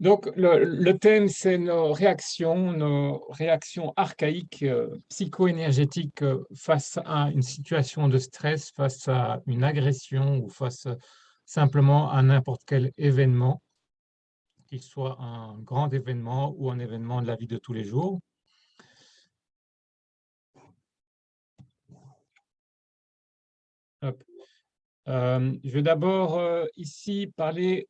Donc, le thème, c'est nos réactions archaïques, psycho-énergétiques face à une situation de stress, face à une agression ou face simplement à n'importe quel événement, qu'il soit un grand événement ou un événement de la vie de tous les jours. Hop. Je vais d'abord ici parler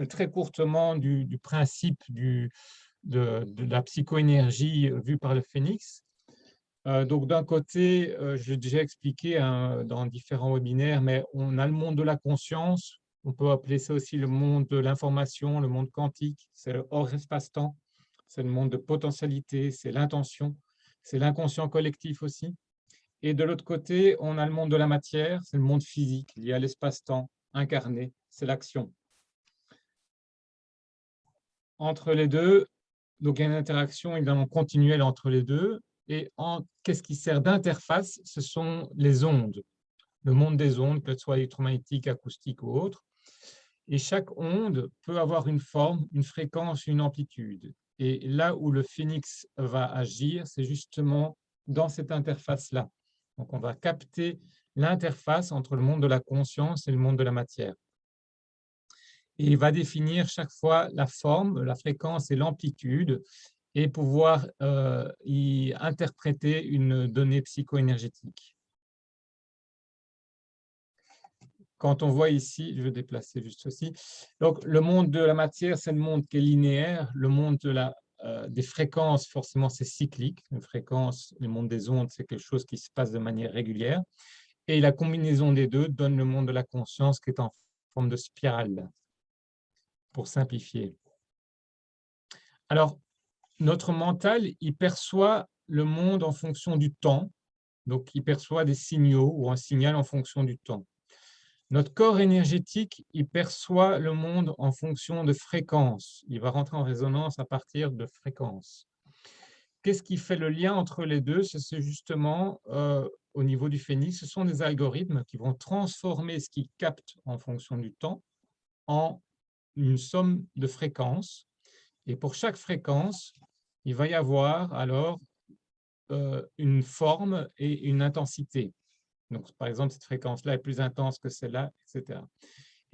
très courtement du principe de la psychoénergie vue par le phénix. Donc d'un côté, j'ai déjà expliqué hein, dans différents webinaires, mais on a le monde de la conscience, on peut appeler ça aussi le monde de l'information, le monde quantique, c'est le hors espace-temps, c'est le monde de potentialité, c'est l'intention, c'est l'inconscient collectif aussi. Et de l'autre côté, on a le monde de la matière, c'est le monde physique, lié à l'espace-temps, incarné, c'est l'action. Entre les deux, donc il y a une interaction évidemment continuelle entre les deux. Et qu'est-ce qui sert d'interface? Ce sont les ondes, le monde des ondes, que ce soit électromagnétique, acoustique ou autre. Et chaque onde peut avoir une forme, une fréquence, une amplitude. Et là où le phénix va agir, c'est justement dans cette interface-là. Donc on va capter l'interface entre le monde de la conscience et le monde de la matière. Et il va définir chaque fois la forme, la fréquence et l'amplitude et pouvoir y interpréter une donnée psycho-énergétique. Quand on voit ici, je vais déplacer juste ceci, donc le monde de la matière, c'est le monde qui est linéaire, le monde des fréquences, forcément, c'est cyclique, une fréquence, le monde des ondes, c'est quelque chose qui se passe de manière régulière, et la combinaison des deux donne le monde de la conscience qui est en forme de spirale, pour simplifier. Alors, notre mental, il perçoit le monde en fonction du temps, donc il perçoit des signaux ou un signal en fonction du temps. Notre corps énergétique, il perçoit le monde en fonction de fréquences. Il va rentrer en résonance à partir de fréquences. Qu'est-ce qui fait le lien entre les deux? C'est justement, au niveau du phénix, ce sont des algorithmes qui vont transformer ce qu'ils captent en fonction du temps en une somme de fréquences. Et pour chaque fréquence, il va y avoir alors une forme et une intensité. Donc, par exemple, cette fréquence-là est plus intense que celle-là, etc.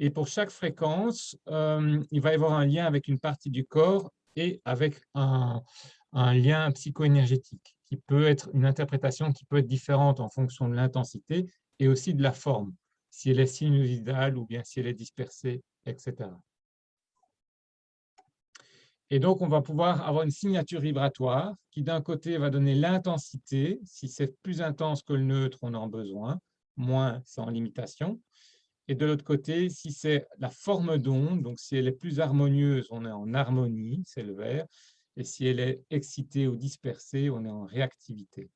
Et pour chaque fréquence, il va y avoir un lien avec une partie du corps et avec un lien psycho-énergétique, qui peut être une interprétation qui peut être différente en fonction de l'intensité et aussi de la forme, si elle est sinusoïdale ou bien si elle est dispersée, etc. Et donc, on va pouvoir avoir une signature vibratoire qui, d'un côté, va donner l'intensité. Si c'est plus intense que le neutre, on en a besoin. Moins, c'est en limitation. Et de l'autre côté, si c'est la forme d'onde, donc si elle est plus harmonieuse, on est en harmonie, c'est le vert. Et si elle est excitée ou dispersée, on est en réactivité.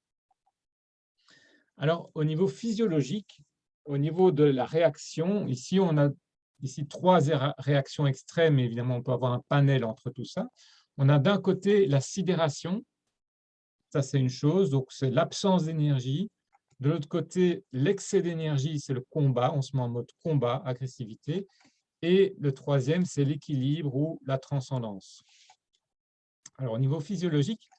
Alors, au niveau physiologique, au niveau de la réaction, ici, on a trois réactions extrêmes. Évidemment, on peut avoir un panel entre tout ça. On a d'un côté la sidération, ça c'est une chose, donc c'est l'absence d'énergie. De l'autre côté, l'excès d'énergie, c'est le combat, on se met en mode combat, agressivité. Et le troisième, c'est l'équilibre ou la transcendance. Alors, au niveau physiologique,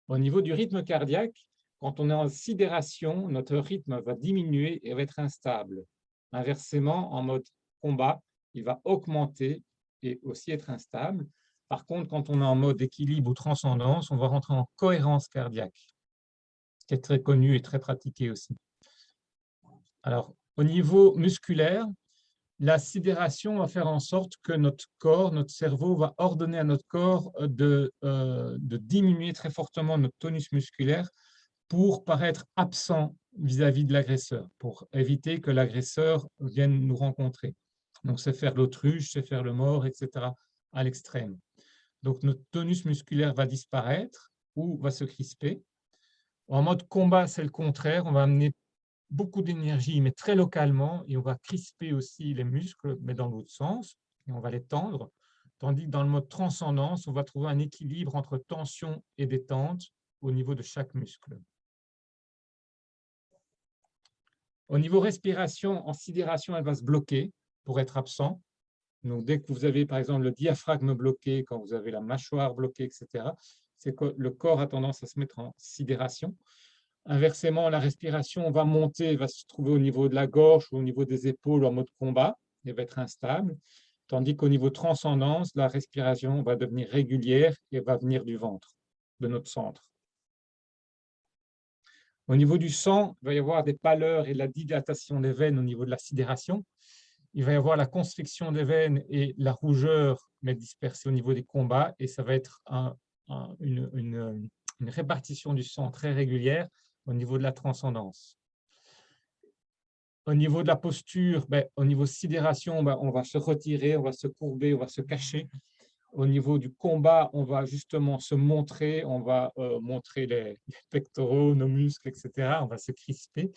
au niveau du rythme cardiaque, quand on est en sidération, notre rythme va diminuer et va être instable. Inversement, en mode combat, il va augmenter et aussi être instable. Par contre, quand on est en mode équilibre ou transcendance, on va rentrer en cohérence cardiaque, qui est très connu et très pratiqué aussi. Alors, au niveau musculaire, la sidération va faire en sorte que notre corps, notre cerveau va ordonner à notre corps de diminuer très fortement notre tonus musculaire pour paraître absent vis-à-vis de l'agresseur, pour éviter que l'agresseur vienne nous rencontrer. Donc, c'est faire l'autruche, c'est faire le mort, etc., à l'extrême. Donc, notre tonus musculaire va disparaître ou va se crisper. En mode combat, c'est le contraire. On va amener beaucoup d'énergie, mais très localement, et on va crisper aussi les muscles, mais dans l'autre sens, et on va les tendre. Tandis que dans le mode transcendance, on va trouver un équilibre entre tension et détente au niveau de chaque muscle. Au niveau respiration, en sidération, elle va se bloquer pour être absent. Donc, dès que vous avez, par exemple, le diaphragme bloqué, quand vous avez la mâchoire bloquée, etc., c'est que le corps a tendance à se mettre en sidération. Inversement, la respiration va monter, va se trouver au niveau de la gorge ou au niveau des épaules en mode combat, et va être instable. Tandis qu'au niveau transcendance, la respiration va devenir régulière et va venir du ventre, de notre centre. Au niveau du sang, il va y avoir des pâleurs et la dilatation des veines au niveau de la sidération. Il va y avoir la constriction des veines et la rougeur, mais dispersée au niveau des combats, et ça va être une répartition du sang très régulière au niveau de la transcendance. Au niveau de la posture, au niveau sidération, on va se retirer, on va se courber, on va se cacher. Au niveau du combat, on va justement se montrer, on va montrer les pectoraux, nos muscles, etc. On va se crisper.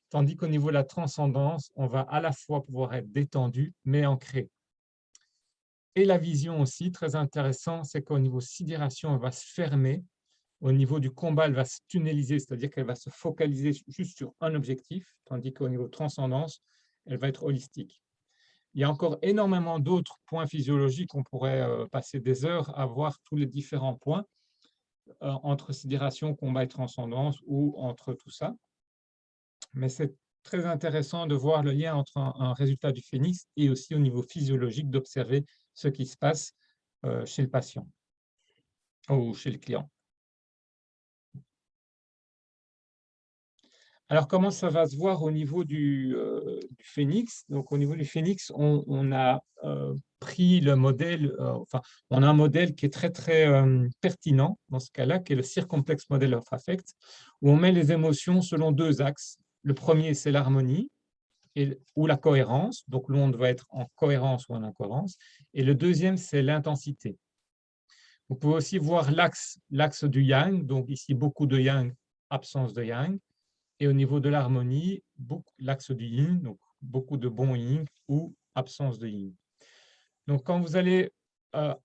Tandis qu'au niveau de la transcendance, on va à la fois pouvoir être détendu, mais ancré. Et la vision aussi, très intéressant, c'est qu'au niveau sidération, elle va se fermer. Au niveau du combat, elle va se tunnéliser, c'est-à-dire qu'elle va se focaliser juste sur un objectif, tandis qu'au niveau transcendance, elle va être holistique. Il y a encore énormément d'autres points physiologiques. On pourrait passer des heures à voir tous les différents points entre sidération, combat et transcendance ou entre tout ça. Mais c'est très intéressant de voir le lien entre un résultat du phénix et aussi au niveau physiologique d'observer ce qui se passe chez le patient ou chez le client. Alors, comment ça va se voir au niveau du phénix? Donc, au niveau du phénix, on a pris le modèle, on a un modèle qui est très, très pertinent dans ce cas-là, qui est le Circomplex Model of Affect, où on met les émotions selon deux axes. Le premier, c'est l'harmonie ou la cohérence. Donc, l'onde va être en cohérence ou en incohérence. Et le deuxième, c'est l'intensité. Vous pouvez aussi voir l'axe du yang. Donc, ici, beaucoup de yang, absence de yang. Et au niveau de l'harmonie, l'axe du yin, donc beaucoup de bon yin ou absence de yin. Donc, quand vous allez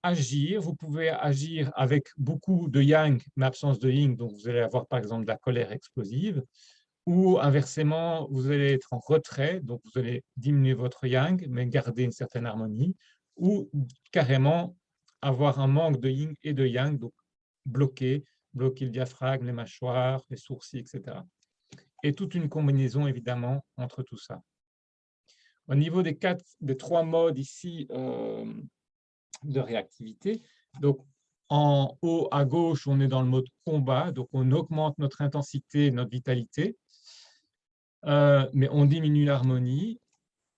agir, vous pouvez agir avec beaucoup de yang, mais absence de yin, donc vous allez avoir par exemple de la colère explosive, ou inversement, vous allez être en retrait, donc vous allez diminuer votre yang, mais garder une certaine harmonie, ou carrément avoir un manque de yin et de yang, donc bloquer le diaphragme, les mâchoires, les sourcils, etc. Et toute une combinaison, évidemment, entre tout ça. Au niveau des trois modes ici de réactivité, donc en haut à gauche, on est dans le mode combat, donc on augmente notre intensité, notre vitalité, mais on diminue l'harmonie.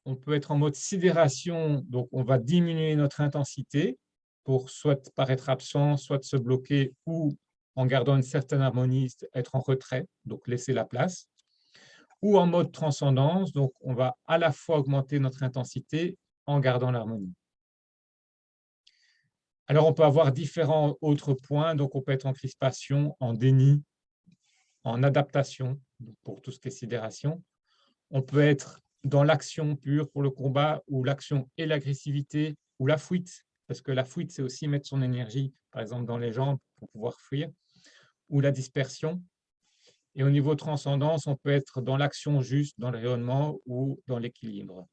On peut être en mode sidération, donc on va diminuer notre intensité pour soit paraître absent, soit se bloquer, ou en gardant une certaine harmonie, être en retrait, donc laisser la place. Ou en mode transcendance, donc on va à la fois augmenter notre intensité en gardant l'harmonie. Alors on peut avoir différents autres points, donc on peut être en crispation, en déni, en adaptation, pour tout ce qui est sidération. On peut être dans l'action pure pour le combat, ou l'action et l'agressivité, ou la fuite, parce que la fuite, c'est aussi mettre son énergie, par exemple, dans les jambes pour pouvoir fuir, ou la dispersion. Et au niveau transcendance, on peut être dans l'action juste, dans le rayonnement ou dans l'équilibre.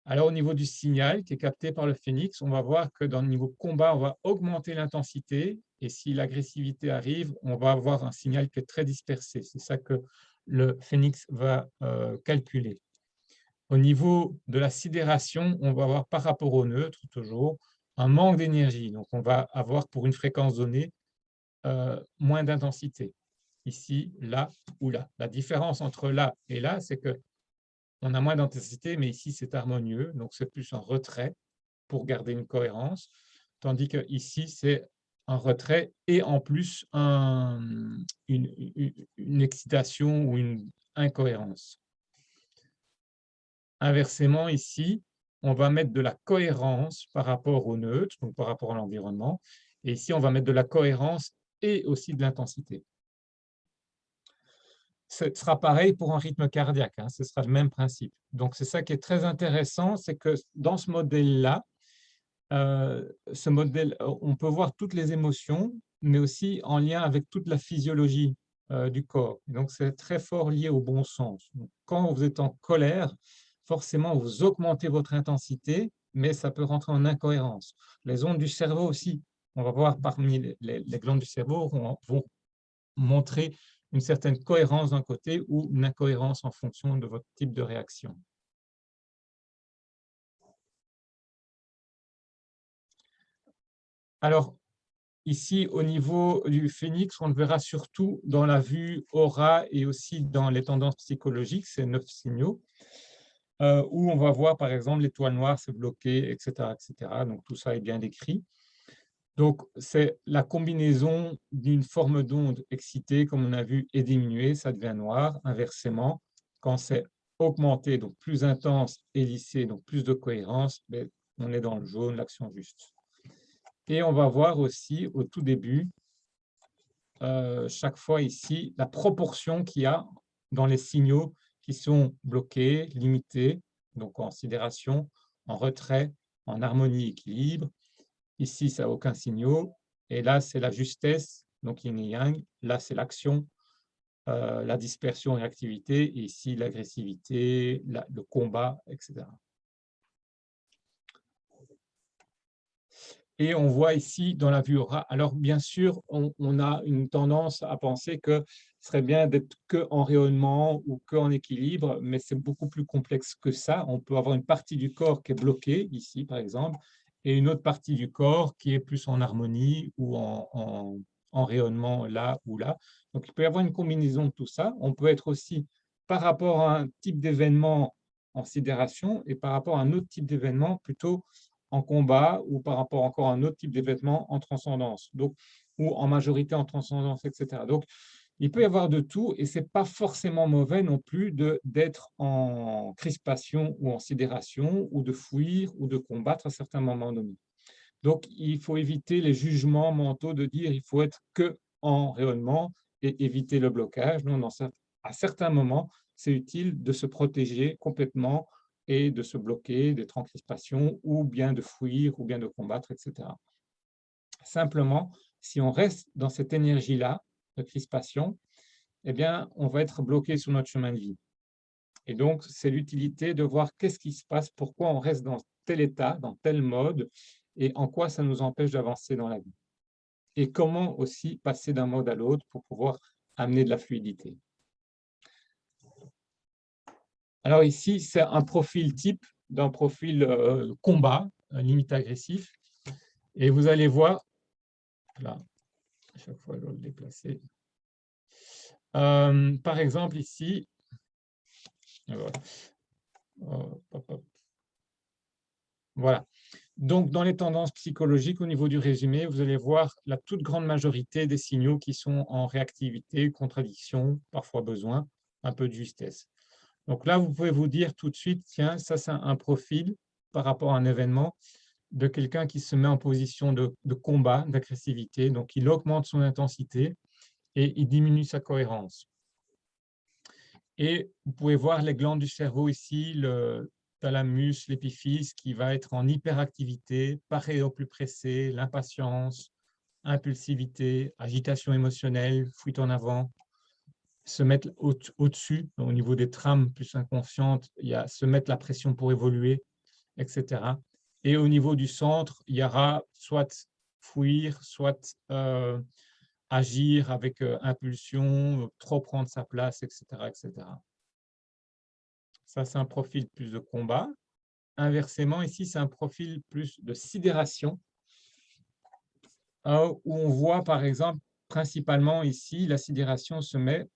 Alors, au niveau du signal qui est capté par le phénix, on va voir que dans le niveau combat, on va augmenter l'intensité. Et si l'agressivité arrive, on va avoir un signal qui est très dispersé. C'est ça que le phénix va calculer. Au niveau de la sidération, on va avoir par rapport au neutre, toujours, un manque d'énergie. Donc, on va avoir pour une fréquence donnée moins d'intensité. Ici, là ou là. La différence entre là et là, c'est qu'on a moins d'intensité, mais ici, c'est harmonieux. Donc, c'est plus un retrait pour garder une cohérence. Tandis que ici, c'est un retrait et en plus une excitation ou une incohérence. Inversement, ici, on va mettre de la cohérence par rapport au neutre, donc par rapport à l'environnement. Et ici, on va mettre de la cohérence et aussi de l'intensité. Ce sera pareil pour un rythme cardiaque, hein, ce sera le même principe. Donc, c'est ça qui est très intéressant, c'est que dans ce modèle-là, on peut voir toutes les émotions, mais aussi en lien avec toute la physiologie du corps. Donc, c'est très fort lié au bon sens. Donc, quand vous êtes en colère, forcément, vous augmentez votre intensité, mais ça peut rentrer en incohérence. Les ondes du cerveau aussi, on va voir parmi les glandes du cerveau vont montrer une certaine cohérence d'un côté ou une incohérence en fonction de votre type de réaction. Alors, ici, au niveau du phénix, on le verra surtout dans la vue aura et aussi dans les tendances psychologiques, ces 9 signaux, où on va voir, par exemple, l'étoile noire se bloquer, etc., etc. Donc, tout ça est bien décrit. Donc, c'est la combinaison d'une forme d'onde excitée, comme on a vu, et diminuée, ça devient noir. Inversement, quand c'est augmenté, donc plus intense et lissé, donc plus de cohérence, mais on est dans le jaune, l'action juste. Et on va voir aussi au tout début, chaque fois ici, la proportion qu'il y a dans les signaux qui sont bloqués, limités, donc en sidération, en retrait, en harmonie, équilibre. Ici, ça n'a aucun signal. Et là, c'est la justesse, donc yin et yang. Là, c'est l'action, la dispersion, réactivité. Et ici, l'agressivité, le combat, etc. Et on voit ici dans la vue aura. Alors, bien sûr, on a une tendance à penser que ce serait bien d'être qu'en rayonnement ou qu'en équilibre, mais c'est beaucoup plus complexe que ça. On peut avoir une partie du corps qui est bloquée, ici par exemple, et une autre partie du corps qui est plus en harmonie ou en rayonnement là ou là. Donc, il peut y avoir une combinaison de tout ça. On peut être aussi par rapport à un type d'événement en sidération et par rapport à un autre type d'événement plutôt en combat ou par rapport encore à un autre type d'événement en transcendance, donc, ou en majorité en transcendance, etc. Donc, il peut y avoir de tout et ce n'est pas forcément mauvais non plus d'être en crispation ou en sidération ou de fuir ou de combattre à certains moments donnés. Donc, il faut éviter les jugements mentaux de dire il faut être que en rayonnement et éviter le blocage. Non, à certains moments, c'est utile de se protéger complètement et de se bloquer, d'être en crispation, ou bien de fuir, ou bien de combattre, etc. Simplement, si on reste dans cette énergie-là de crispation, eh bien, on va être bloqué sur notre chemin de vie. Et donc, c'est l'utilité de voir qu'est-ce qui se passe, pourquoi on reste dans tel état, dans tel mode, et en quoi ça nous empêche d'avancer dans la vie. Et comment aussi passer d'un mode à l'autre pour pouvoir amener de la fluidité. Alors ici, c'est un profil type d'un profil combat, limite agressif. Et vous allez voir, là, à chaque fois, je dois le déplacer. Par exemple, ici, voilà. Voilà. Donc, dans les tendances psychologiques, au niveau du résumé, vous allez voir la toute grande majorité des signaux qui sont en réactivité, contradiction, parfois besoin, un peu de justesse. Donc là, vous pouvez vous dire tout de suite, tiens, ça c'est un profil par rapport à un événement de quelqu'un qui se met en position de combat, d'agressivité, donc il augmente son intensité et il diminue sa cohérence. Et vous pouvez voir les glandes du cerveau ici, le thalamus, l'épiphyse, qui va être en hyperactivité, pareil au plus pressé, l'impatience, impulsivité, agitation émotionnelle, fuite en avant, se mettre au-dessus, au niveau des trames plus inconscientes, il y a se mettre la pression pour évoluer, etc. Et au niveau du centre, il y aura soit fuir, soit agir avec impulsion, trop prendre sa place, etc., etc. Ça, c'est un profil plus de combat. Inversement, ici, c'est un profil plus de sidération, où on voit, par exemple, principalement ici, la sidération se met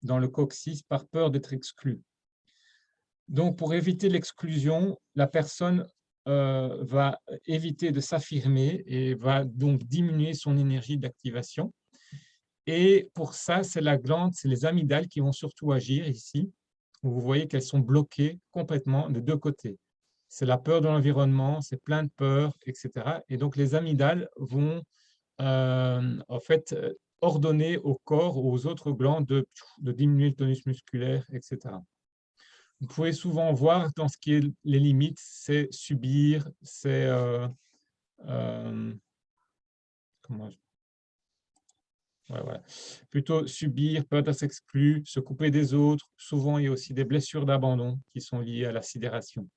dans le coccyx par peur d'être exclu. Donc, pour éviter l'exclusion, la personne va éviter de s'affirmer et va donc diminuer son énergie d'activation. Et pour ça, c'est la glande, c'est les amygdales qui vont surtout agir ici, où vous voyez qu'elles sont bloquées complètement de deux côtés. C'est la peur de l'environnement, c'est plein de peur, etc. Et donc, les amygdales vont en fait ordonner au corps, aux autres glandes de diminuer le tonus musculaire, etc. Vous pouvez souvent voir dans ce qui est les limites, c'est subir, c'est Ouais, voilà. Plutôt subir, peur d'être exclu, se couper des autres. Souvent, il y a aussi des blessures d'abandon qui sont liées à la sidération.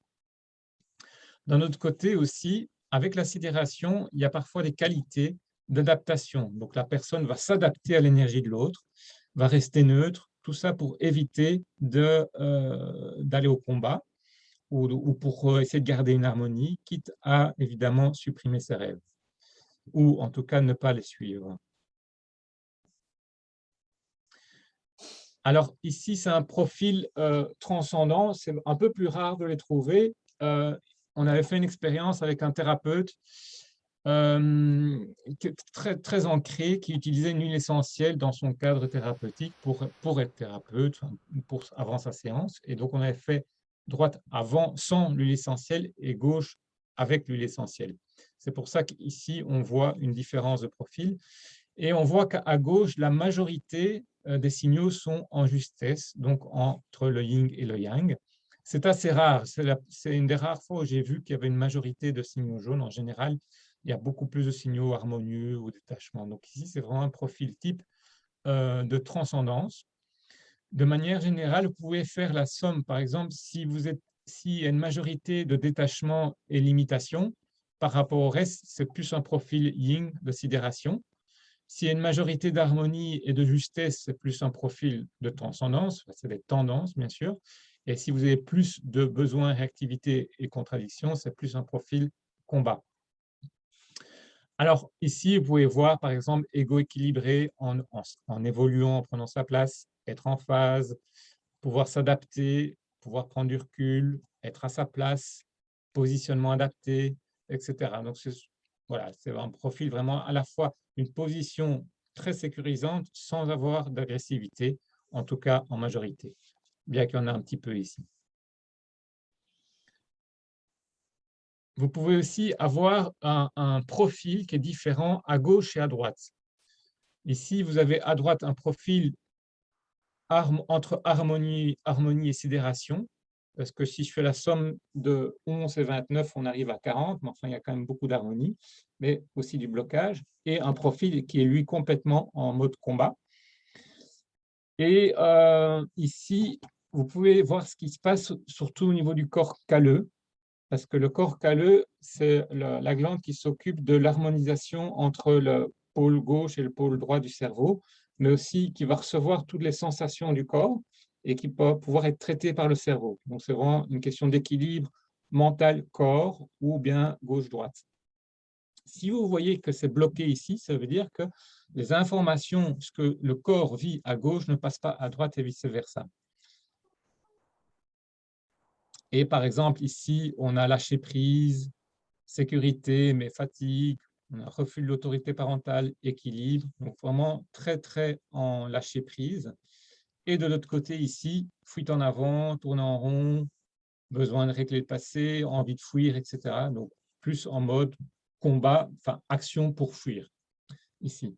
D'un autre côté aussi, avec la sidération, il y a parfois des qualités d'adaptation. Donc, la personne va s'adapter à l'énergie de l'autre, va rester neutre, tout ça pour éviter d'aller au combat ou pour essayer de garder une harmonie, quitte à évidemment supprimer ses rêves, ou en tout cas ne pas les suivre. Alors ici, c'est un profil transcendant, c'est un peu plus rare de les trouver. On avait fait une expérience avec un thérapeute qui est très ancré, qui utilisait une huile essentielle dans son cadre thérapeutique pour être thérapeute, enfin, avant sa séance. Et donc, on avait fait droite avant sans l'huile essentielle et gauche avec l'huile essentielle. C'est pour ça qu'ici, on voit une différence de profil. Et on voit qu'à gauche, la majorité des signaux sont en justesse, donc entre le yin et le yang. C'est assez rare. C'est une des rares fois où j'ai vu qu'il y avait une majorité de signaux jaunes. En général, il y a beaucoup plus de signaux harmonieux ou détachement. Donc ici, c'est vraiment un profil type de transcendance. De manière générale, vous pouvez faire la somme. Par exemple, s'il y a une majorité de détachement et limitation, par rapport au reste, c'est plus un profil yin de sidération. S'il y a une majorité d'harmonie et de justesse, c'est plus un profil de transcendance, c'est des tendances, bien sûr. Et si vous avez plus de besoins, réactivité et contradiction, c'est plus un profil combat. Alors ici, vous pouvez voir, par exemple, égo équilibré en évoluant, en prenant sa place, être en phase, pouvoir s'adapter, pouvoir prendre du recul, être à sa place, positionnement adapté, etc. Donc, voilà, c'est un profil vraiment à la fois une position très sécurisante sans avoir d'agressivité, en tout cas en majorité, bien qu'il y en ait un petit peu ici. Vous pouvez aussi avoir un profil qui est différent à gauche et à droite. Ici, vous avez à droite un profil entre harmonie et sidération, parce que si je fais la somme de 11 et 29, on arrive à 40, mais enfin, il y a quand même beaucoup d'harmonie, mais aussi du blocage, et un profil qui est, lui, complètement en mode combat. Et ici, vous pouvez voir ce qui se passe, surtout au niveau du corps calleux, parce que le corps calleux, c'est la glande qui s'occupe de l'harmonisation entre le pôle gauche et le pôle droit du cerveau, mais aussi qui va recevoir toutes les sensations du corps et qui peut pouvoir être traité par le cerveau. Donc, c'est vraiment une question d'équilibre mental-corps ou bien gauche-droite. Si vous voyez que c'est bloqué ici, ça veut dire que les informations, ce que le corps vit à gauche, ne passe pas à droite et vice-versa. Et par exemple, ici, on a lâché prise, sécurité, mais fatigue, on a refus de l'autorité parentale, équilibre, donc vraiment très, très en lâcher prise. Et de l'autre côté, ici, fuite en avant, tourner en rond, besoin de régler le passé, envie de fuir, etc. Donc, plus en mode combat, enfin, action pour fuir, ici.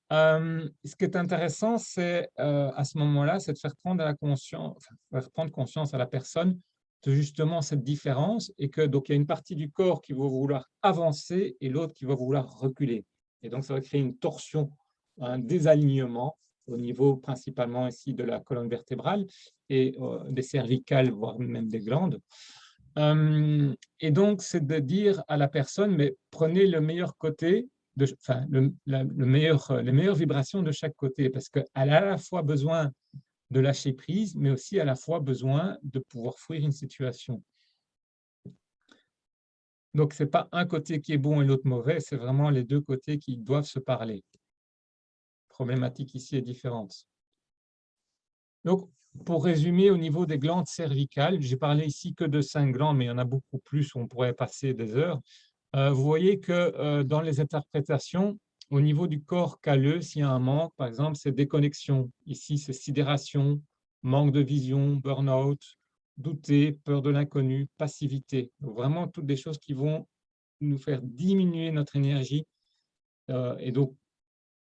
Ce qui est intéressant, c'est à ce moment-là, c'est de faire prendre conscience à la personne de justement cette différence et que donc il y a une partie du corps qui va vouloir avancer et l'autre qui va vouloir reculer. Et donc ça va créer une torsion, un désalignement au niveau principalement ici de la colonne vertébrale et des cervicales, voire même des glandes. Et donc c'est de dire à la personne, mais prenez le meilleur côté enfin, les meilleures vibrations de chaque côté, parce qu'elle a à la fois besoin de lâcher prise, mais aussi à la fois besoin de pouvoir fuir une situation. Donc, ce n'est pas un côté qui est bon et l'autre mauvais, c'est vraiment les deux côtés qui doivent se parler. La problématique ici est différente. Donc, pour résumer, au niveau des glandes cervicales, j'ai parlé ici que de 5 glandes, mais il y en a beaucoup plus, on pourrait passer des heures. Vous voyez que dans les interprétations, au niveau du corps calleux, s'il y a un manque, par exemple, c'est déconnexion. Ici, c'est sidération, manque de vision, burn-out, douter, peur de l'inconnu, passivité. Donc, vraiment, toutes des choses qui vont nous faire diminuer notre énergie et donc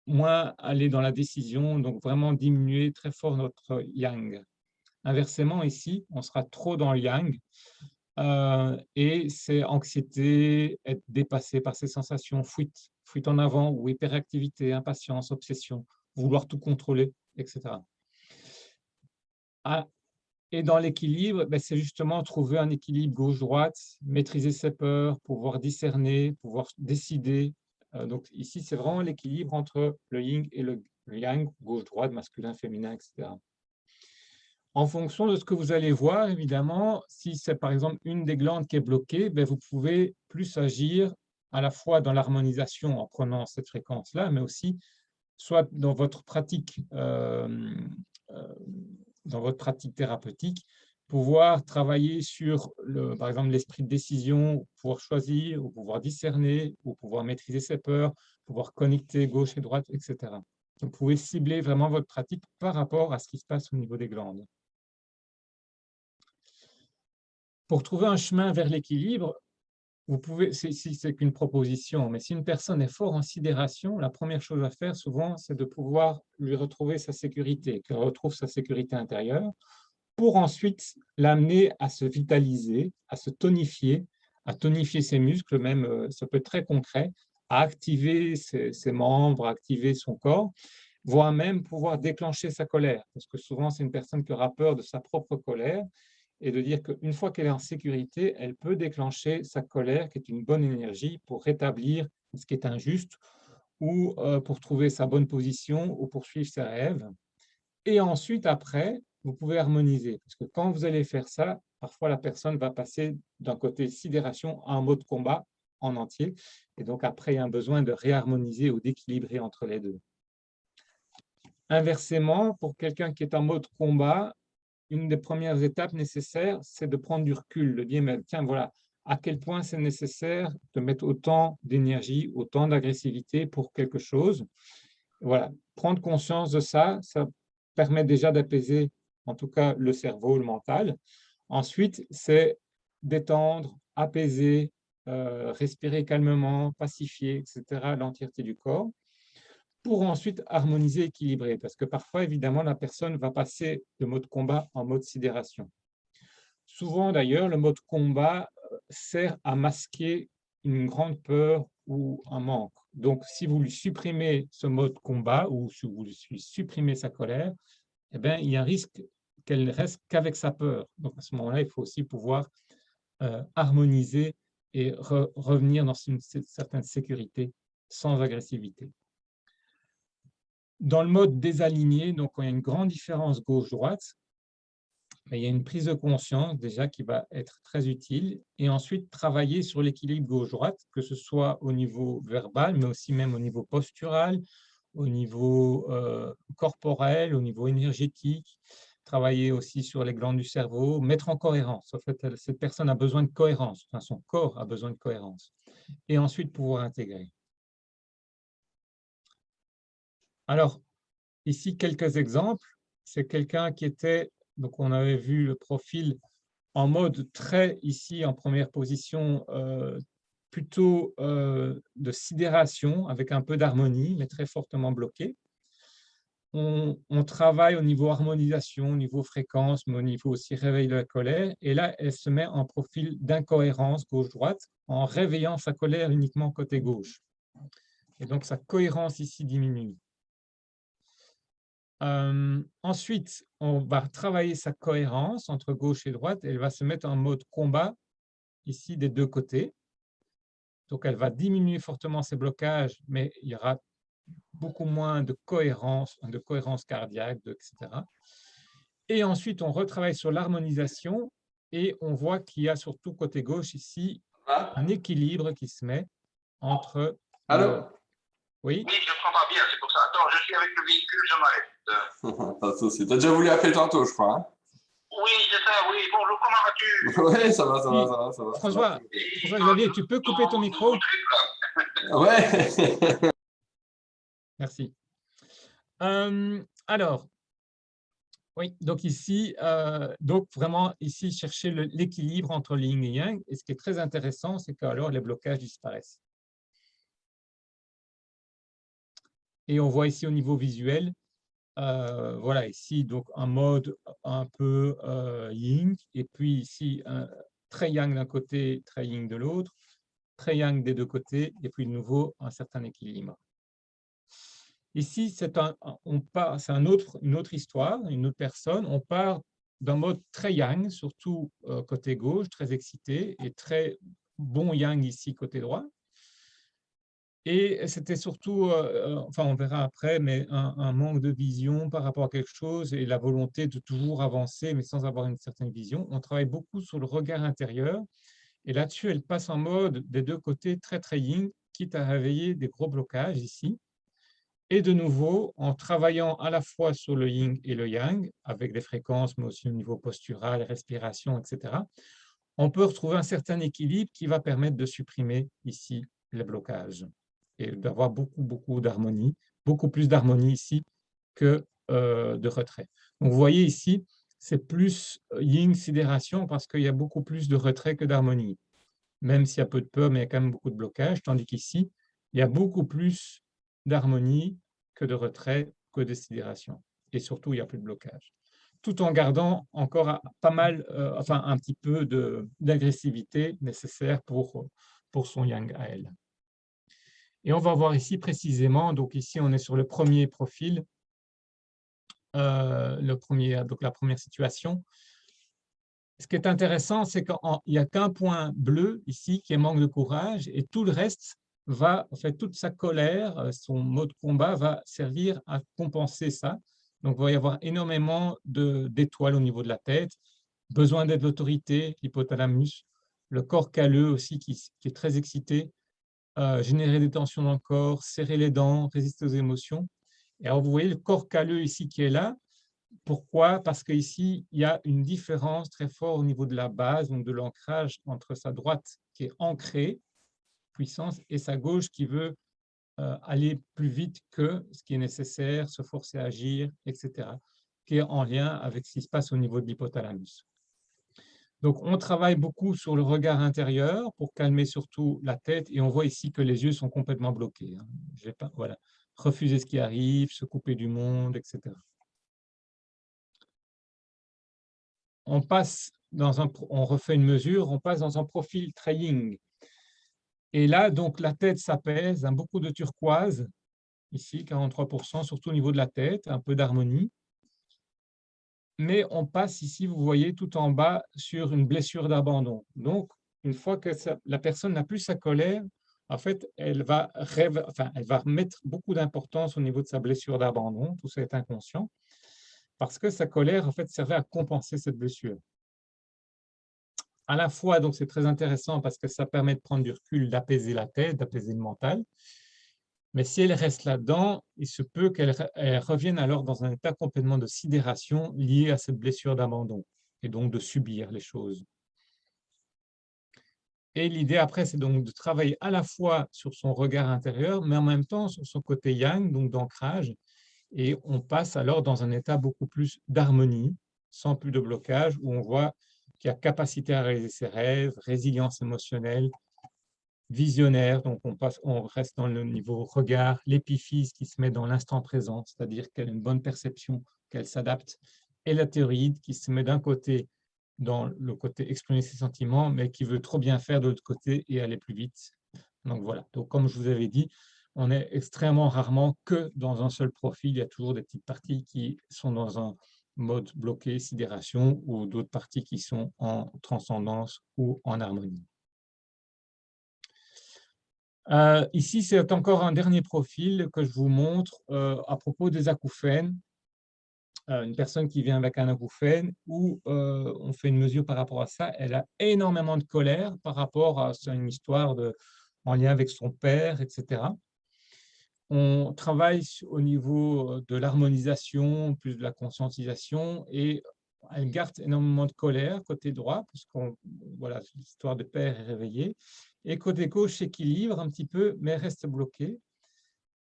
moins aller dans la décision, donc vraiment diminuer très fort notre yang. Inversement, ici, on sera trop dans le yang, et c'est anxiété, être dépassé par ses sensations, fuite en avant ou hyperactivité, impatience, obsession. vouloir tout contrôler, etc. Ah, et dans l'équilibre, ben, c'est justement trouver un équilibre gauche-droite, maîtriser ses peurs, pouvoir discerner, pouvoir décider. Donc ici, c'est vraiment l'équilibre entre le yin et le yang, gauche-droite, masculin-féminin, etc. En fonction de ce que vous allez voir, évidemment, si c'est par exemple une des glandes qui est bloquée, ben, vous pouvez plus agir à la fois dans l'harmonisation en prenant cette fréquence-là, mais aussi soit dans votre pratique thérapeutique, pouvoir travailler sur, par exemple, l'esprit de décision, pouvoir choisir, ou pouvoir discerner, ou pouvoir maîtriser ses peurs, pouvoir connecter gauche et droite, etc. Vous pouvez cibler vraiment votre pratique par rapport à ce qui se passe au niveau des glandes. Pour trouver un chemin vers l'équilibre, vous pouvez, c'est qu'une proposition, mais si une personne est fort en sidération, la première chose à faire souvent, c'est de pouvoir lui retrouver sa sécurité, qu'elle retrouve sa sécurité intérieure, pour ensuite l'amener à se vitaliser, à se tonifier, à tonifier ses muscles, même ça peut être très concret, à activer ses membres, à activer son corps, voire même pouvoir déclencher sa colère, parce que souvent c'est une personne qui aura peur de sa propre colère, et de dire qu'une fois qu'elle est en sécurité, elle peut déclencher sa colère, qui est une bonne énergie, pour rétablir ce qui est injuste, ou pour trouver sa bonne position, ou pour suivre ses rêves. Et ensuite, après, vous pouvez harmoniser, parce que quand vous allez faire ça, parfois la personne va passer d'un côté sidération à un mode combat en entier, et donc après, il y a un besoin de réharmoniser ou d'équilibrer entre les deux. Inversement, pour quelqu'un qui est en mode combat, une des premières étapes nécessaires, c'est de prendre du recul, de dire, mais tiens, voilà, à quel point c'est nécessaire de mettre autant d'énergie, autant d'agressivité pour quelque chose. Voilà, prendre conscience de ça, ça permet déjà d'apaiser, en tout cas, le cerveau, le mental. Ensuite, c'est détendre, apaiser, respirer calmement, pacifier, etc., l'entièreté du corps, pour ensuite harmoniser, équilibrer. Parce que parfois, évidemment, la personne va passer de mode combat en mode sidération. Souvent, d'ailleurs, le mode combat sert à masquer une grande peur ou un manque. Donc, si vous lui supprimez ce mode combat ou si vous lui supprimez sa colère, eh bien, il y a un risque qu'elle ne reste qu'avec sa peur. Donc, à ce moment-là, il faut aussi pouvoir harmoniser et revenir dans une certaine sécurité sans agressivité. Dans le mode désaligné, donc il y a une grande différence gauche-droite, mais il y a une prise de conscience déjà qui va être très utile, et ensuite travailler sur l'équilibre gauche-droite, que ce soit au niveau verbal, mais aussi même au niveau postural, au niveau corporel, au niveau énergétique, travailler aussi sur les glandes du cerveau, mettre en cohérence. En fait, cette personne a besoin de cohérence, enfin, son corps a besoin de cohérence, et ensuite pouvoir intégrer. Alors, ici, quelques exemples. C'est quelqu'un qui était, donc on avait vu le profil en mode très, ici, en première position, plutôt de sidération, avec un peu d'harmonie, mais très fortement bloqué. On travaille au niveau harmonisation, au niveau fréquence, mais au niveau aussi réveil de la colère. Et là, elle se met en profil d'incohérence gauche-droite, en réveillant sa colère uniquement côté gauche. Et donc, sa cohérence ici diminue. Ensuite, on va travailler sa cohérence entre gauche et droite. Elle va se mettre en mode combat, ici, des deux côtés. Donc, elle va diminuer fortement ses blocages, mais il y aura beaucoup moins de cohérence cardiaque, etc. Et ensuite, on retravaille sur l'harmonisation et on voit qu'il y a surtout côté gauche, ici, un équilibre qui se met entre... Allô? Oui? Oui, je t'entends bien, c'est pour ça. Attends, je suis avec le véhicule, je m'arrête. Pas de souci. T'as déjà voulu appeler tantôt, je crois. Hein? Oui, c'est ça, oui. Bonjour, comment vas-tu? Oui, ça va, ça va, Oui. ça va, ça va. François, Xavier, tu peux couper ton micro? Ouais. Merci. Alors, oui, donc ici, donc vraiment ici, chercher l'équilibre entre le yin et yang. Et ce qui est très intéressant, c'est qu'alors les blocages disparaissent. Et on voit ici au niveau visuel, voilà, ici, donc un mode un peu yin, et puis ici, très yang d'un côté, très yin de l'autre, très yang des deux côtés, et puis de nouveau un certain équilibre. Ici, c'est une autre histoire, une autre personne. On part d'un mode très yang, surtout côté gauche, très excité, et très bon yang ici côté droit. Et c'était surtout, enfin on verra après, mais un manque de vision par rapport à quelque chose et la volonté de toujours avancer, mais sans avoir une certaine vision. On travaille beaucoup sur le regard intérieur. Et là-dessus, elle passe en mode des deux côtés très, très yin, quitte à réveiller des gros blocages ici. Et de nouveau, en travaillant à la fois sur le yin et le yang, avec des fréquences, mais aussi au niveau postural, respiration, etc., on peut retrouver un certain équilibre qui va permettre de supprimer ici les blocages et d'avoir beaucoup d'harmonie, beaucoup plus d'harmonie ici que de retrait. Donc, vous voyez ici, c'est plus yin sidération parce qu'il y a beaucoup plus de retrait que d'harmonie. Même s'il y a peu de peur, mais il y a quand même beaucoup de blocage, tandis qu'ici, il y a beaucoup plus d'harmonie que de retrait, que de sidération. Et surtout, il y a plus de blocage. Tout en gardant encore pas mal, enfin un petit peu d'agressivité nécessaire pour son yang à elle. Et on va voir ici précisément, donc ici on est sur le premier profil, donc la première situation. Ce qui est intéressant, c'est qu'il n'y a qu'un point bleu ici qui est manque de courage et tout le reste va, en fait, toute sa colère, son mode combat va servir à compenser ça. Donc, il va y avoir énormément d'étoiles au niveau de la tête, besoin d'être l'autorité, l'hypothalamus, le corps calleux aussi qui est très excité, générer des tensions dans le corps, serrer les dents, résister aux émotions. Et alors, vous voyez le corps calleux ici qui est là. Pourquoi? Parce qu'ici, il y a une différence très forte au niveau de la base, donc de l'ancrage entre sa droite qui est ancrée, puissance, et sa gauche qui veut aller plus vite que ce qui est nécessaire, se forcer à agir, etc., qui est en lien avec ce qui se passe au niveau de l'hypothalamus. Donc, on travaille beaucoup sur le regard intérieur pour calmer surtout la tête, et on voit ici que les yeux sont complètement bloqués. Voilà. Refuser ce qui arrive, se couper du monde, etc. On refait une mesure, on passe dans un profil très yin. Et là, donc, la tête s'apaise, beaucoup de turquoise, ici, 43%, surtout au niveau de la tête, un peu d'harmonie. Mais on passe ici, vous voyez, tout en bas, sur une blessure d'abandon. Donc, une fois que la personne n'a plus sa colère, en fait, elle va mettre beaucoup d'importance au niveau de sa blessure d'abandon, tout ça est inconscient, parce que sa colère, en fait, servait à compenser cette blessure. À la fois, donc c'est très intéressant parce que ça permet de prendre du recul, d'apaiser la tête, d'apaiser le mental. Mais si elle reste là-dedans, il se peut qu'elle revienne alors dans un état complètement de sidération lié à cette blessure d'abandon et donc de subir les choses. Et l'idée après, c'est donc de travailler à la fois sur son regard intérieur, mais en même temps sur son côté yang, donc d'ancrage. Et on passe alors dans un état beaucoup plus d'harmonie, sans plus de blocage, où on voit qui a capacité à réaliser ses rêves, résilience émotionnelle, visionnaire, donc on reste dans le niveau regard, l'épiphyse qui se met dans l'instant présent, c'est-à-dire qu'elle a une bonne perception, qu'elle s'adapte, et la thyroïde qui se met d'un côté dans le côté exprimer ses sentiments, mais qui veut trop bien faire de l'autre côté et aller plus vite. Donc voilà, donc comme je vous avais dit, on est extrêmement rarement que dans un seul profil, il y a toujours des petites parties qui sont dans un mode bloqué, sidération, ou d'autres parties qui sont en transcendance ou en harmonie. Ici, c'est encore un dernier profil que je vous montre à propos des acouphènes. Une personne qui vient avec un acouphène, où on fait une mesure par rapport à ça, elle a énormément de colère par rapport à une histoire en lien avec son père, etc. On travaille au niveau de l'harmonisation, plus de la conscientisation, et elle garde énormément de colère côté droit, puisqu'on voilà, l'histoire de père est réveillée, et côté gauche s'équilibre un petit peu, mais reste bloqué.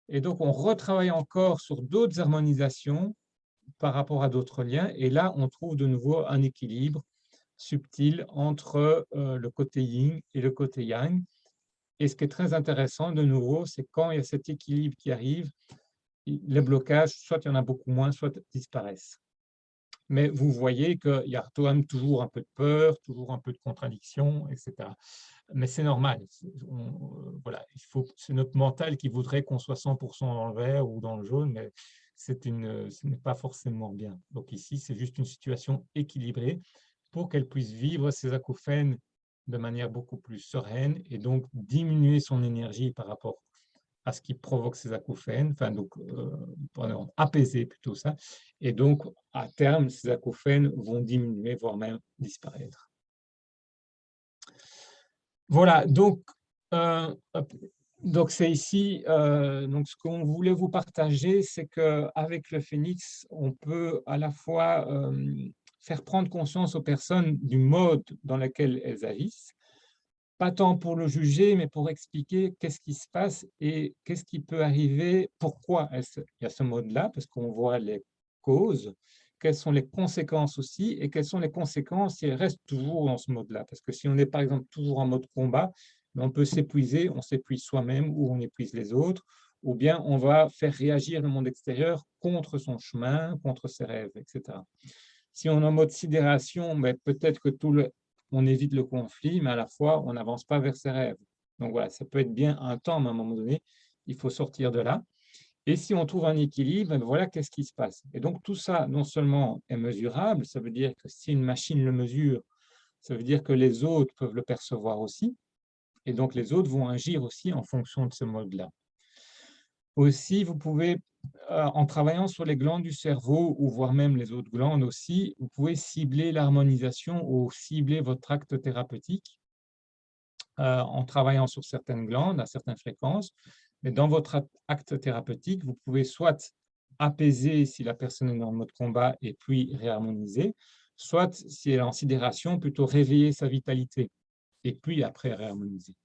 Et donc, on retravaille encore sur d'autres harmonisations par rapport à d'autres liens, et là, on trouve de nouveau un équilibre subtil entre le côté yin et le côté yang. Et ce qui est très intéressant, de nouveau, c'est quand il y a cet équilibre qui arrive, les blocages, soit il y en a beaucoup moins, soit disparaissent. mais vous voyez qu'il y a quand même toujours un peu de peur, toujours un peu de contradiction, etc. Mais c'est normal. Voilà, c'est notre mental qui voudrait qu'on soit 100% dans le vert ou dans le jaune, mais ce n'est pas forcément bien. Donc ici, c'est juste une situation équilibrée pour qu'elle puisse vivre ses acouphènes de manière beaucoup plus sereine et donc diminuer son énergie par rapport à ce qui provoque ces acouphènes, enfin donc pardon, apaiser plutôt ça, et donc à terme, ces acouphènes vont diminuer, voire même disparaître. Voilà, donc c'est ici, donc ce qu'on voulait vous partager, c'est qu'avec le Phénix, on peut à la fois faire prendre conscience aux personnes du mode dans lequel elles agissent, pas tant pour le juger, mais pour expliquer qu'est-ce qui se passe et qu'est-ce qui peut arriver, pourquoi il y a ce mode-là, parce qu'on voit les causes, quelles sont les conséquences aussi, et quelles sont les conséquences si elles restent toujours dans ce mode-là. Parce que si on est par exemple toujours en mode combat, on peut s'épuiser, on s'épuise soi-même ou on épuise les autres, ou bien on va faire réagir le monde extérieur contre son chemin, contre ses rêves, etc. Si on est en mode sidération, peut-être que on évite le conflit, mais à la fois, on n'avance pas vers ses rêves. Donc voilà, ça peut être bien un temps, mais à un moment donné, il faut sortir de là. Et si on trouve un équilibre, voilà qu'est-ce qui se passe. Et donc tout ça, non seulement est mesurable, ça veut dire que si une machine le mesure, ça veut dire que les autres peuvent le percevoir aussi, et donc les autres vont agir aussi en fonction de ce mode-là. Aussi, vous pouvez, en travaillant sur les glandes du cerveau, ou voire même les autres glandes aussi, vous pouvez cibler l'harmonisation ou cibler votre acte thérapeutique en travaillant sur certaines glandes à certaines fréquences. Mais dans votre acte thérapeutique, vous pouvez soit apaiser si la personne est dans le mode combat et puis réharmoniser, soit si elle est en sidération, plutôt réveiller sa vitalité et puis après réharmoniser.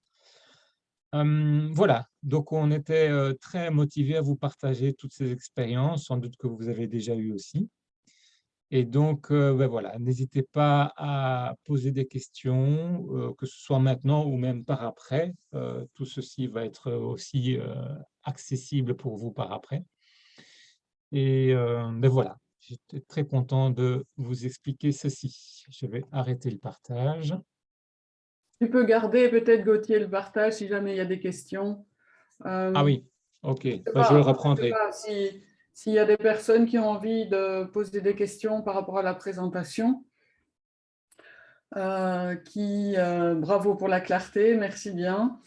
Voilà, donc on était très motivés à vous partager toutes ces expériences, sans doute que vous avez déjà eues aussi. Et donc, voilà, n'hésitez pas à poser des questions, que ce soit maintenant ou même par après. Tout ceci va être aussi accessible pour vous par après. Et voilà, j'étais très content de vous expliquer ceci. Je vais arrêter le partage. Tu peux garder peut-être, Gauthier, le partage si jamais il y a des questions. Ah oui, ok, je le Je reprendrai. sais pas s'il y a des personnes qui ont envie de poser des questions par rapport à la présentation. Bravo pour la clarté, merci bien.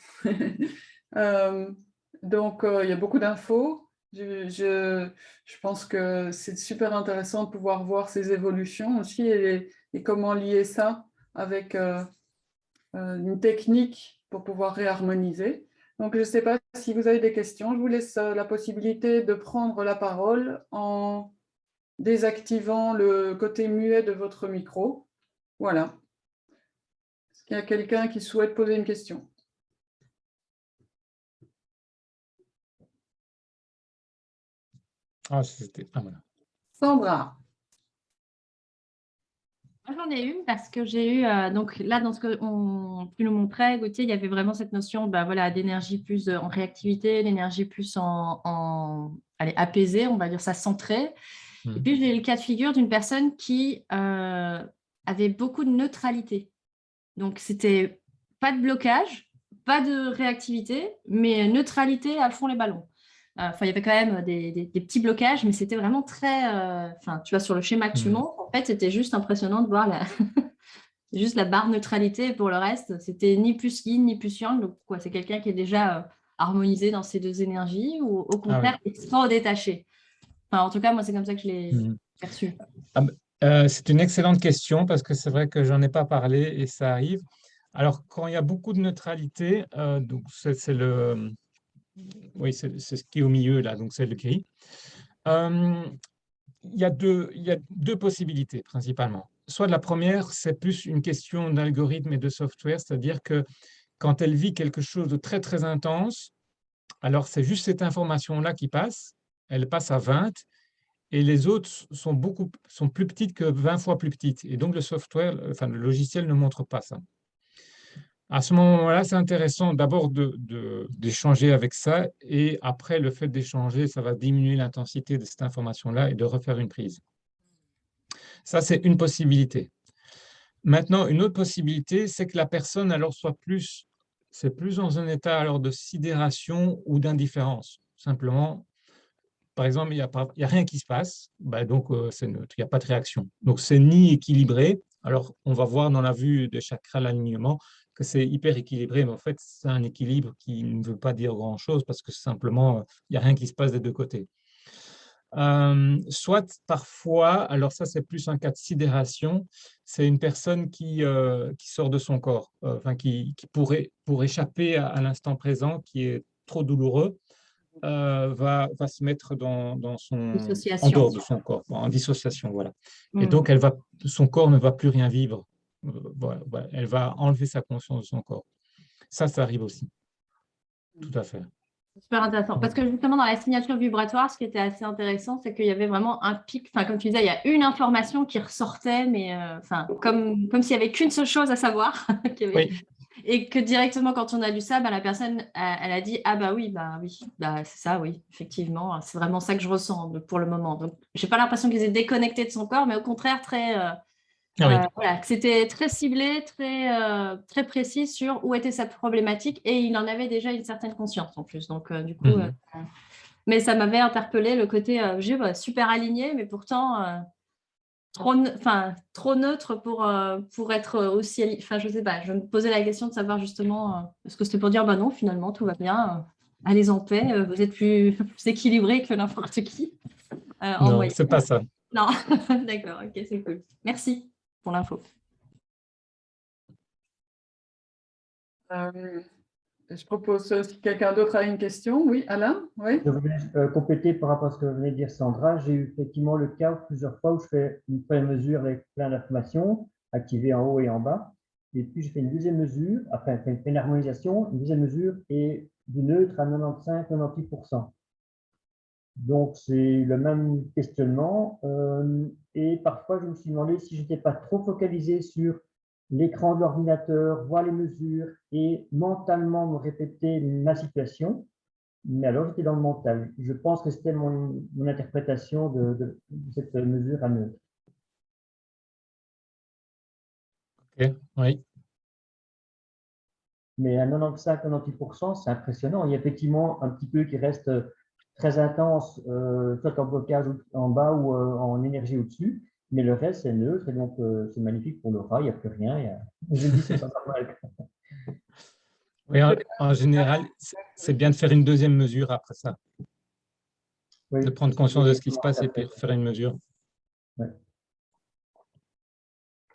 Donc, il y a beaucoup d'infos. Je pense que c'est super intéressant de pouvoir voir ces évolutions aussi et comment lier ça avec une technique pour pouvoir réharmoniser. Donc, je ne sais pas si vous avez des questions. Je vous laisse la possibilité de prendre la parole en désactivant le côté muet de votre micro. Voilà. Est-ce qu'il y a quelqu'un qui souhaite poser une question? Ah, c'était... Ah, voilà. Sandra. Moi, j'en ai une parce que j'ai eu, donc là, dans ce que tu nous montrais, Gauthier, il y avait vraiment cette notion voilà, d'énergie plus en réactivité, d'énergie plus allez, apaisée, on va dire ça, centrée. Et puis, j'ai eu le cas de figure d'une personne qui avait beaucoup de neutralité. Donc, c'était pas de blocage, pas de réactivité, mais neutralité à fond les ballons. Enfin, il y avait quand même des petits blocages, mais c'était vraiment très... Enfin, tu vois, sur le schéma que tu montres, en fait, c'était juste impressionnant de voir juste la barre neutralité. Et pour le reste, c'était ni plus yin, ni plus yang. Donc, quoi, c'est quelqu'un qui est déjà harmonisé dans ces deux énergies ou au contraire, extra détaché. Enfin, en tout cas, moi, c'est comme ça que je l'ai perçu. C'est une excellente question parce que c'est vrai que j'en ai pas parlé et ça arrive. Alors, quand il y a beaucoup de neutralité, donc c'est le... Oui, c'est ce qui est au milieu, là, donc c'est le gris. Il y a deux possibilités, principalement. Soit la première, c'est plus une question d'algorithme et de software, c'est-à-dire que quand elle vit quelque chose de très, très intense, alors c'est juste cette information-là qui passe, elle passe à 20, et les autres sont plus petites que 20 fois plus petites. Et donc, le software, enfin, le logiciel ne montre pas ça. À ce moment-là, c'est intéressant d'abord d'échanger avec ça et après, le fait d'échanger, ça va diminuer l'intensité de cette information-là et de refaire une prise. Ça, c'est une possibilité. Maintenant, une autre possibilité, c'est que la personne alors c'est plus dans un état alors de sidération ou d'indifférence. Simplement, par exemple, il y a rien qui se passe, donc c'est neutre, il n'y a pas de réaction. Donc, c'est ni équilibré. Alors, on va voir dans la vue de chakra l'alignement que c'est hyper équilibré, mais en fait, c'est un équilibre qui ne veut pas dire grand-chose parce que simplement, il n'y a rien qui se passe des deux côtés. Soit parfois, alors ça c'est plus un cas de sidération, c'est une personne qui sort de son corps, enfin qui pourrait, pour échapper à l'instant présent qui est trop douloureux, va se mettre en Dissociation. dehors de son corps, en dissociation, voilà. Et Mm. donc son corps ne va plus rien vivre, voilà. Elle va enlever sa conscience de son corps. Ça arrive aussi, tout à fait. Super intéressant. Parce que justement, dans la signature vibratoire, ce qui était assez intéressant, c'est qu'il y avait vraiment un pic. Enfin, comme tu disais, il y a une information qui ressortait, mais comme s'il n'y avait qu'une seule chose à savoir. Oui. Et que directement, quand on a lu ça, la personne, elle a dit « Ah oui, c'est ça, oui, effectivement. C'est vraiment ça que je ressens pour le moment. » Donc, je n'ai pas l'impression qu'ils aient déconnecté de son corps, mais au contraire, voilà, que c'était très ciblé, très précis sur où était sa problématique et il en avait déjà une certaine conscience en plus. Donc, du coup, mais ça m'avait interpellé le côté super aligné, mais pourtant trop neutre pour être aussi. Enfin, je sais pas, je me posais la question de savoir justement, est-ce que c'était pour dire non, finalement, tout va bien, allez en paix, vous êtes plus équilibré que n'importe qui en Non, moyenne. c'est pas ça. Non, d'accord, ok, c'est cool. Merci pour l'info. Je propose si quelqu'un d'autre a une question. Oui, Alain? Oui. Je voulais compléter par rapport à ce que venait de dire Sandra. J'ai eu effectivement le cas plusieurs fois où je fais une première mesure avec plein d'informations activées en haut et en bas. Et puis, je fais une deuxième mesure, enfin, une harmonisation, une deuxième mesure et du neutre à 95-98%. Donc, c'est le même questionnement. Et parfois, je me suis demandé si je n'étais pas trop focalisé sur l'écran de l'ordinateur, voir les mesures et mentalement me répéter ma situation. Mais alors, j'étais dans le mental. Je pense que c'était mon interprétation de cette mesure à neutre. Ok, oui. Mais à 95-98%, c'est impressionnant. Il y a effectivement un petit peu qui reste très intense, soit en blocage en bas ou en énergie au-dessus. Mais le reste, c'est neutre et donc c'est magnifique pour l'aura. Il n'y a plus rien. Je dis c'est pas normal. Oui, en général, c'est bien de faire une deuxième mesure après ça. Oui, De prendre conscience de ce qui se passe et puis faire une mesure. Ouais.